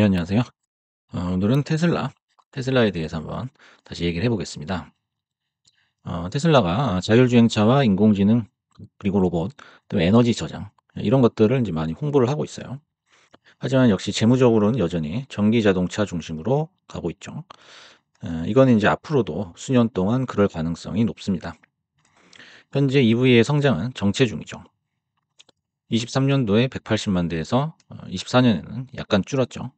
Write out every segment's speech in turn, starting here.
네, 안녕하세요. 오늘은 테슬라에 대해서 한번 다시 얘기를 해보겠습니다. 테슬라가 자율주행차와 인공지능, 그리고 로봇, 또 에너지 저장, 이런 것들을 이제 많이 홍보를 하고 있어요. 하지만 역시 재무적으로는 여전히 전기 자동차 중심으로 가고 있죠. 이거는 이제 앞으로도 수년 동안 그럴 가능성이 높습니다. 현재 EV의 성장은 정체 중이죠. 23년도에 180만 대에서 24년에는 약간 줄었죠.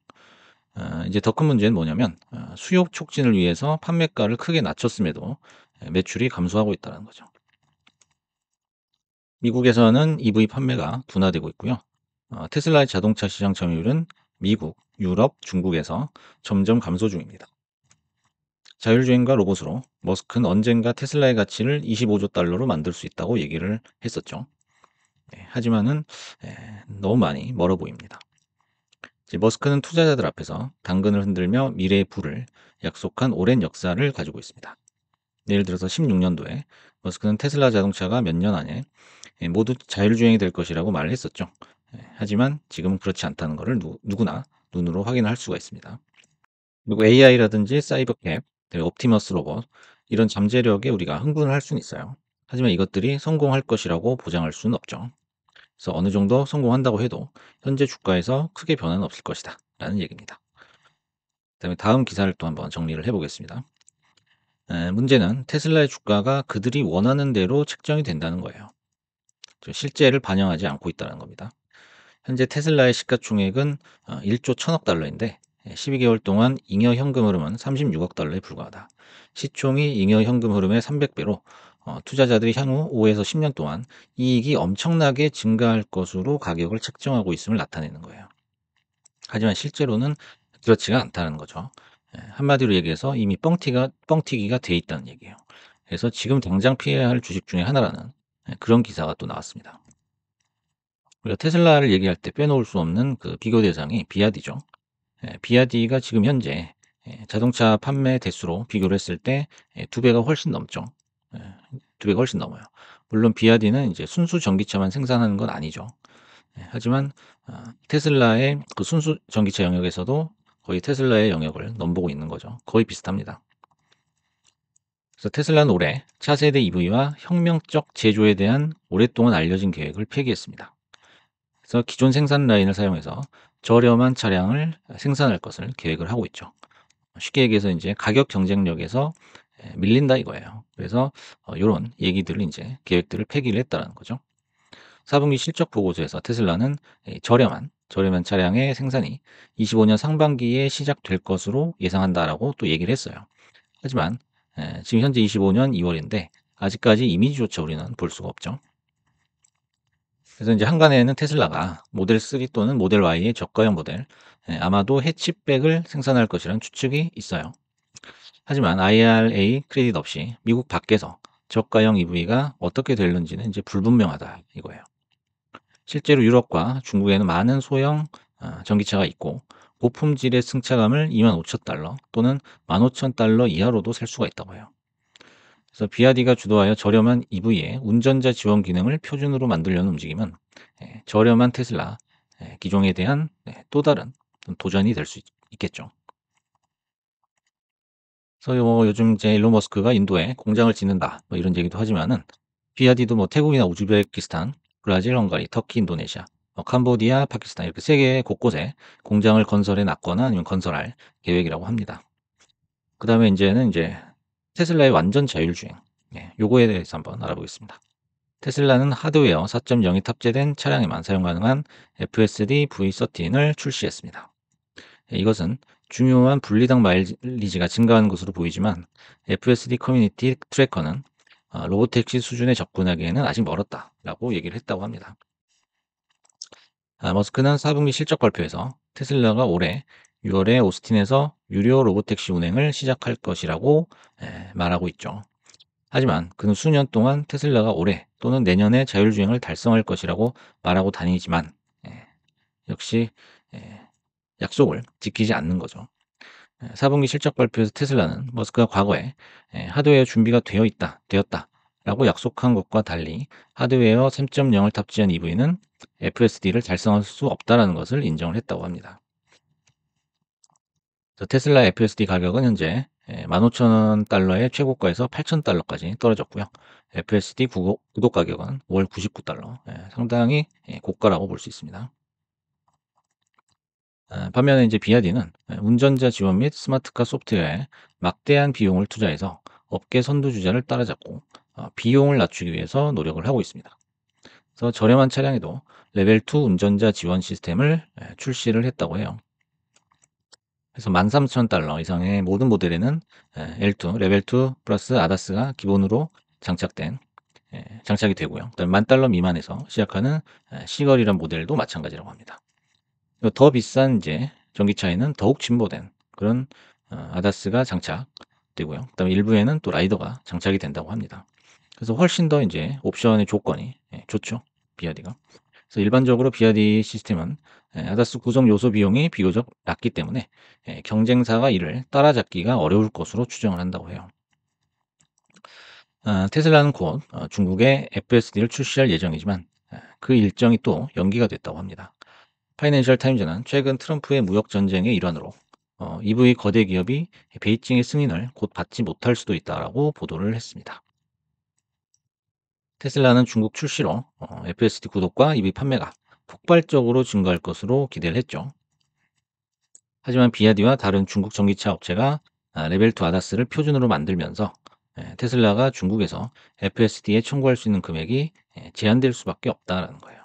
이제 더 큰 문제는 뭐냐면 수요 촉진을 위해서 판매가를 크게 낮췄음에도 매출이 감소하고 있다는 거죠. 미국에서는 EV 판매가 둔화되고 있고요. 테슬라의 자동차 시장 점유율은 미국, 유럽, 중국에서 점점 감소 중입니다. 자율주행과 로봇으로 머스크는 언젠가 테슬라의 가치를 25조 달러로 만들 수 있다고 얘기를 했었죠. 하지만은 너무 많이 멀어 보입니다. 이제 머스크는 투자자들 앞에서 당근을 흔들며 미래의 부를 약속한 오랜 역사를 가지고 있습니다. 예를 들어서 16년도에 머스크는 테슬라 자동차가 몇 년 안에 모두 자율주행이 될 것이라고 말을 했었죠. 하지만 지금은 그렇지 않다는 것을 누구나 눈으로 확인할 수가 있습니다. 그리고 AI라든지 사이버캡, 옵티머스 로봇, 이런 잠재력에 우리가 흥분을 할 수는 있어요. 하지만 이것들이 성공할 것이라고 보장할 수는 없죠. 그래서 어느 정도 성공한다고 해도 현재 주가에서 크게 변화는 없을 것이다 라는 얘기입니다. 그다음에 다음 기사를 또 한번 정리를 해보겠습니다. 문제는 테슬라의 주가가 그들이 원하는 대로 책정이 된다는 거예요. 실제를 반영하지 않고 있다는 겁니다. 현재 테슬라의 시가총액은 1조 1천억 달러인데 12개월 동안 잉여 현금 흐름은 36억 달러에 불과하다. 시총이 잉여 현금 흐름의 300배로 투자자들이 향후 5에서 10년 동안 이익이 엄청나게 증가할 것으로 가격을 책정하고 있음을 나타내는 거예요. 하지만 실제로는 그렇지가 않다는 거죠. 한마디로 얘기해서 이미 뻥튀기가 돼 있다는 얘기예요. 그래서 지금 당장 피해야 할 주식 중에 하나라는 그런 기사가 또 나왔습니다. 우리가 테슬라를 얘기할 때 빼놓을 수 없는 그 비교 대상이 비아디죠. 비아디가 지금 현재 자동차 판매 대수로 비교를 했을 때 두 배가 훨씬 넘죠. 예, 두 배가 훨씬 넘어요. 물론 비아디는 이제 순수 전기차만 생산하는 건 아니죠. 하지만 테슬라의 그 순수 전기차 영역에서도 거의 테슬라의 영역을 넘보고 있는 거죠. 거의 비슷합니다. 그래서 테슬라는 올해 차세대 EV와 혁명적 제조에 대한 오랫동안 알려진 계획을 폐기했습니다. 그래서 기존 생산 라인을 사용해서 저렴한 차량을 생산할 것을 계획을 하고 있죠. 쉽게 얘기해서 이제 가격 경쟁력에서 밀린다 이거예요. 그래서 요런 얘기들을 이제 계획들을 폐기를 했다는 거죠. 4분기 실적 보고서에서 테슬라는 저렴한 차량의 생산이 25년 상반기에 시작될 것으로 예상한다라고 또 얘기를 했어요. 하지만 지금 현재 25년 2월인데 아직까지 이미지조차 우리는 볼 수가 없죠. 그래서 이제 한간에는 테슬라가 모델 3 또는 모델 Y의 저가형 모델, 아마도 해치백을 생산할 것이라는 추측이 있어요. 하지만 IRA 크레딧 없이 미국 밖에서 저가형 EV가 어떻게 될는지는 이제 불분명하다 이거예요. 실제로 유럽과 중국에는 많은 소형 전기차가 있고 고품질의 승차감을 25,000달러 또는 15,000달러 이하로도 살 수가 있다고 해요. 그래서 비아디가 주도하여 저렴한 EV의 운전자 지원 기능을 표준으로 만들려는 움직임은 저렴한 테슬라 기종에 대한 또 다른 도전이 될 수 있겠죠. 그래서 뭐 요즘 이제 일론 머스크가 인도에 공장을 짓는다 뭐 이런 얘기도 하지만은 비아디도 뭐 태국이나 우즈베키스탄, 브라질, 헝가리, 터키, 인도네시아, 캄보디아, 파키스탄 이렇게 세계 곳곳에 공장을 건설해 놨거나 아니면 건설할 계획이라고 합니다. 그다음에 인제는 이제 테슬라의 완전 자율주행. 요거에 대해서 한번 알아보겠습니다. 테슬라는 하드웨어 4.0이 탑재된 차량에만 사용 가능한 FSD V13을 출시했습니다. 이것은 중요한 분리당 마일리지가 증가하는 것으로 보이지만 FSD 커뮤니티 트래커는 로보택시 수준에 접근하기에는 아직 멀었다라고 얘기를 했다고 합니다. 머스크는 4분기 실적 발표에서 테슬라가 올해 6월에 오스틴에서 유료 로보택시 운행을 시작할 것이라고 말하고 있죠. 하지만 그는 수년 동안 테슬라가 올해 또는 내년에 자율주행을 달성할 것이라고 말하고 다니지만 역시 약속을 지키지 않는 거죠. 4분기 실적 발표에서 테슬라는 머스크가 과거에 하드웨어 준비가 되었다라고 약속한 것과 달리 하드웨어 3.0을 탑재한 EV는 FSD를 달성할 수 없다라는 것을 인정을 했다고 합니다. 그래서 테슬라 FSD 가격은 현재 15,000달러의 최고가에서 8,000달러까지 떨어졌고요. FSD 구독 가격은 월 99달러, 상당히 고가라고 볼 수 있습니다. 반면에 이제 비아디는 운전자 지원 및 스마트카 소프트웨어에 막대한 비용을 투자해서 업계 선두주자를 따라잡고 비용을 낮추기 위해서 노력을 하고 있습니다. 그래서 저렴한 차량에도 레벨 2 운전자 지원 시스템을 출시를 했다고 해요. 그래서 13,000달러 이상의 모든 모델에는 L2, 레벨 2 플러스 아다스가 기본으로 장착이 되고요. 그다음에 10,000달러 미만에서 시작하는 C거리란 모델도 마찬가지라고 합니다. 더 비싼 이제 전기차에는 더욱 진보된 그런 아다스가 장착되고요. 그다음에 일부에는 또 라이더가 장착이 된다고 합니다. 그래서 훨씬 더 이제 옵션의 조건이 좋죠. 비아디가. 그래서 일반적으로 비아디 시스템은 아다스 구성 요소 비용이 비교적 낮기 때문에 경쟁사가 이를 따라잡기가 어려울 것으로 추정을 한다고 해요. 테슬라는 곧 중국에 FSD를 출시할 예정이지만 그 일정이 또 연기가 됐다고 합니다. 파이낸셜 타임즈는 최근 트럼프의 무역 전쟁의 일환으로 EV 거대 기업이 베이징의 승인을 곧 받지 못할 수도 있다라고 보도를 했습니다. 테슬라는 중국 출시로 FSD 구독과 EV 판매가 폭발적으로 증가할 것으로 기대를 했죠. 하지만 비아디와 다른 중국 전기차 업체가 레벨 2 아다스를 표준으로 만들면서 테슬라가 중국에서 FSD에 청구할 수 있는 금액이 제한될 수밖에 없다라는 거예요.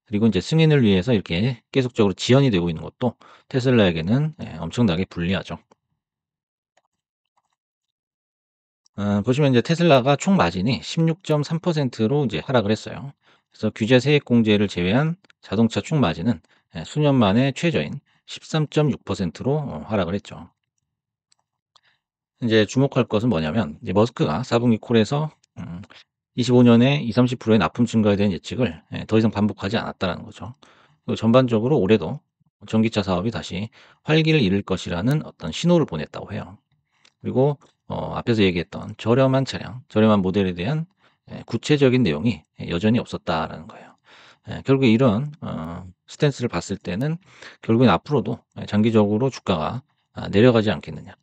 그리고 이제 승인을 위해서 이렇게 계속적으로 지연이 되고 있는 것도 테슬라에게는 엄청나게 불리하죠. 보시면 이제 테슬라가 총 마진이 16.3%로 이제 하락을 했어요. 그래서 규제 세액 공제를 제외한 자동차 총 마진은 수년 만에 최저인 13.6%로 하락을 했죠. 이제 주목할 것은 뭐냐면 이제 머스크가 4분기 콜에서 25년에 20-30%의 납품 증가에 대한 예측을 더 이상 반복하지 않았다라는 거죠. 그리고 전반적으로 올해도 전기차 사업이 다시 활기를 잃을 것이라는 어떤 신호를 보냈다고 해요. 그리고 앞에서 얘기했던 저렴한 차량, 저렴한 모델에 대한 구체적인 내용이 여전히 없었다라는 거예요. 결국에 이런 스탠스를 봤을 때는 결국엔 앞으로도 장기적으로 주가가 내려가지 않겠느냐.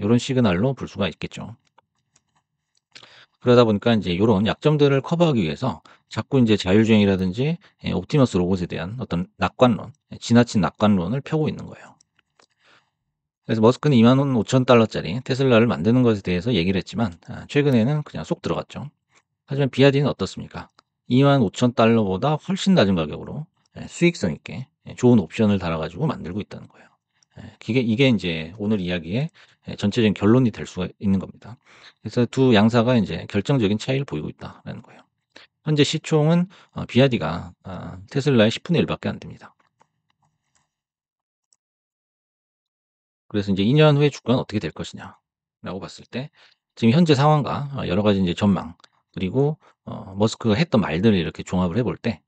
요런 시그널로 볼 수가 있겠죠. 그러다 보니까 인제 요런 약점들을 커버하기 위해서 자꾸 인제 자율주행이라든지 옵티머스 로봇에 대한 어떤 낙관론, 지나친 낙관론을 펴고 있는 거예요. 그래서 머스크는 25,000달러짜리 테슬라를 만드는 것에 대해서 얘기를 했지만 최근에는 그냥 속 들어갔죠. 하지만 비아디는 어떻습니까? 25,000달러보다 훨씬 낮은 가격으로 수익성 있게 좋은 옵션을 달아 가지고 만들고 있다는 거예요. 이게 인제 오늘 이야기의 전체적인 결론이 될 수가 있는 겁니다. 그래서 두 양사가 인제 결정적인 차이를 보이고 있다라는 거예요. 현재 시총은 비아디가 테슬라의 10분의 1 밖에 안 됩니다. 그래서 인제 2년 후에 주가는 어떻게 될 것이냐라고 봤을 때 지금 현재 상황과 여러 가지 인제 전망 그리고 머스크가 했던 말들을 이렇게 종합을 해볼 때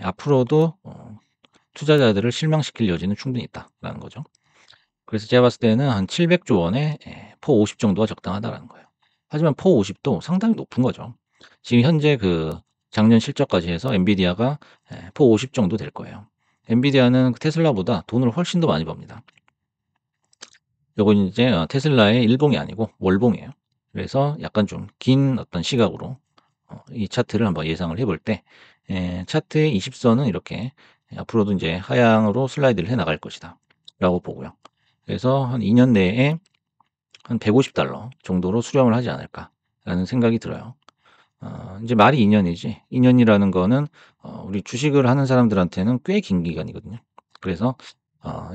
앞으로도 투자자들을 실망시킬 여지는 충분히 있다라는 거죠. 그래서 제가 봤을 때는 한 700조 원의 포 50 정도가 적당하다라는 거예요. 하지만 포 50도 상당히 높은 거죠. 지금 현재 그 작년 실적까지 해서 엔비디아가 포 50 정도 될 거예요. 엔비디아는 테슬라보다 돈을 훨씬 더 많이 법니다. 요건 이제 테슬라의 일봉이 아니고 월봉이에요. 그래서 약간 좀 긴 어떤 시각으로 이 차트를 한번 예상을 해볼 때 차트의 20 선은 이렇게 앞으로도 이제 하향으로 슬라이드를 해 나갈 것이다라고 보고요. 그래서 한 2년 내에 한 150달러 정도로 수렴을 하지 않을까라는 생각이 들어요. 인제 말이 2 년이지 2 년이라는 거는 우리 주식을 하는 사람들한테는 꽤 긴 기간이거든요. 그래서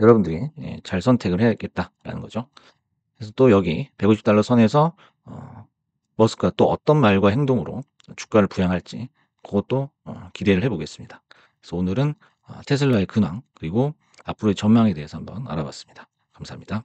여러분들이 잘 선택을 해야겠다라는 거죠. 그래서 또 여기 150달러 선에서 머스크가 또 어떤 말과 행동으로 주가를 부양할지 고것도 기대를 해 보겠습니다. 그래서 오늘은 테슬라의 근황 그리고 앞으로의 전망에 대해서 한번 알아봤습니다. 감사합니다.